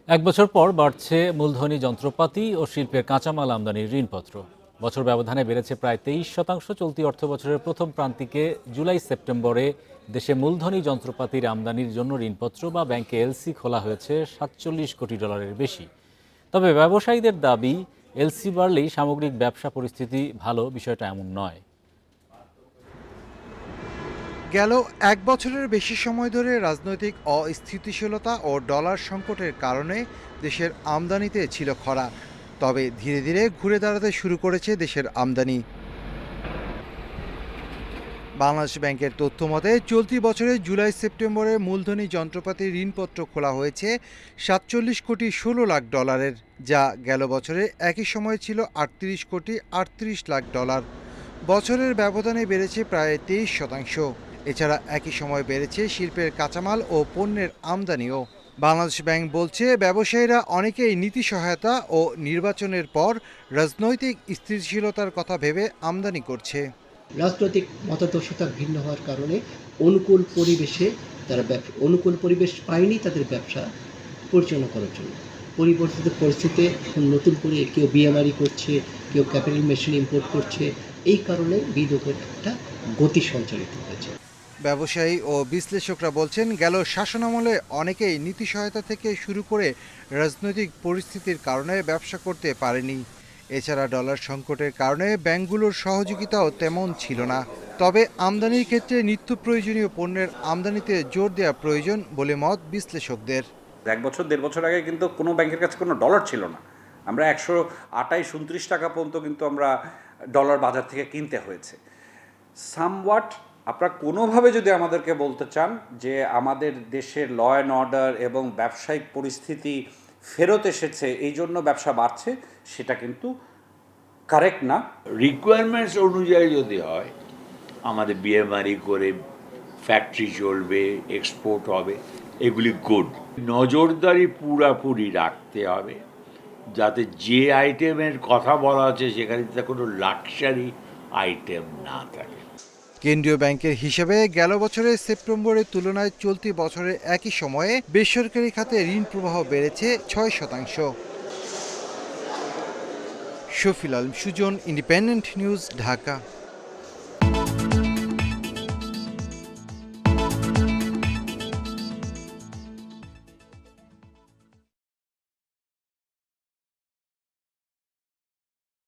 এক বছর পর বাড়ছে মূলধনী যন্ত্রপাতি ও শিল্পের কাঁচামাল আমদানির ঋণপত্র। বছর ব্যবধানে বেড়েছে প্রায় 23%। চলতি অর্থবছরের প্রথম প্রান্তিকে জুলাই সেপ্টেম্বরে দেশে মূলধনী যন্ত্রপাতির আমদানির জন্য ঋণপত্র বা ব্যাংকে এলসি খোলা হয়েছে $47 কোটি বেশি। তবে ব্যবসায়ীদের দাবি, এলসি বাড়লেই সামগ্রিক ব্যবসা পরিস্থিতি ভালো, বিষয়টা এমন নয়। গেল এক বছরের বেশি সময় ধরে রাজনৈতিক অস্থিতিশীলতা ও ডলার সংকটের কারণে দেশের আমদানিতে ছিল খরা। তবে ধীরে ধীরে ঘুরে দাঁড়াতে শুরু করেছে দেশের আমদানি। বাংলাদেশ ব্যাংকের তথ্য মতে চলতি বছরের জুলাই সেপ্টেম্বরে মূলধনী যন্ত্রপাতির ঋণপত্র খোলা হয়েছে $47.16 কোটি, যা গেল বছরের একই সময় ছিল $38.38 কোটি। বছরের ব্যবধানে বেড়েছে প্রায় 23%। এছাড়া একই সময় বেড়েছে শিল্পের কাঁচামাল ও পণ্যের আমদানিও। বাংলাদেশ ব্যাংক বলছে, ব্যবসায়ীরা অনেকেই নীতি সহায়তা ও নির্বাচনের পর রাজনৈতিক স্থিতিশীলতার কথা ভেবে আমদানি করছে। রাজনৈতিক মতাদর্শতা ভিন্ন হওয়ার কারণে অনুকূল পরিবেশে তারা অনুকূল পরিবেশ পায়নি তাদের ব্যবসা পরিচালনা করার জন্য। পরিবর্তিত পরিস্থিতিতে নতুন করে কেউ বিএমআরই করছে, কেউ ক্যাপিটাল মেশিন ইম্পোর্ট করছে। এই কারণে বিনিয়োগের একটা গতি সঞ্চালিত হয়েছে। ব্যবসায়ী ও বিশ্লেষকরা বলছেন, গেল শাসনামলে অনেকেই নীতি সহায়তা থেকে শুরু করে রাজনৈতিক পরিস্থিতির কারণে ব্যবসা করতে পারেনি। এছাড়া ডলার সংকটের কারণে ব্যাংকগুলোর সহযোগিতাও তেমন ছিল না। তবে আমদানির ক্ষেত্রে নিত্য প্রয়োজনীয় পণ্যের আমদানিতে জোর দেওয়া প্রয়োজন বলে মত বিশ্লেষকদের। এক বছর দেড় বছর আগে কিন্তু কোনো ব্যাংকের কাছে কোনো ডলার ছিল না। আমরা 128-29 টাকা পর্যন্ত কিন্তু আমরা ডলার বাজার থেকে কিনতে হয়েছে। সামওয়াট আপনারা কোনোভাবে যদি আমাদেরকে বলতে চান যে আমাদের দেশের ল অ্যান্ড অর্ডার এবং ব্যবসায়িক পরিস্থিতি ফেরত এসেছে, এই জন্য ব্যবসা বাড়ছে, সেটা কিন্তু কারেক্ট না। রিকোয়ারমেন্টস অনুযায়ী যদি হয়, আমাদের বিএমআরই করে ফ্যাক্টরি চলবে, এক্সপোর্ট হবে, এগুলি গুড। নজরদারি পুরাপুরি রাখতে হবে যাতে যে আইটেমের কথা বলা আছে সেখানে কোনো লাক্সারি আইটেম না থাকে। কেন্দ্রীয় ব্যাংকের হিসেবে গেল বছরের সেপ্টেম্বরের তুলনায় চলতি বছরের একই সময়ে বেসরকারি খাতে ঋণ প্রবাহ বেড়েছে 6%। Shafil Alam Sujan, Independent News, Dhaka.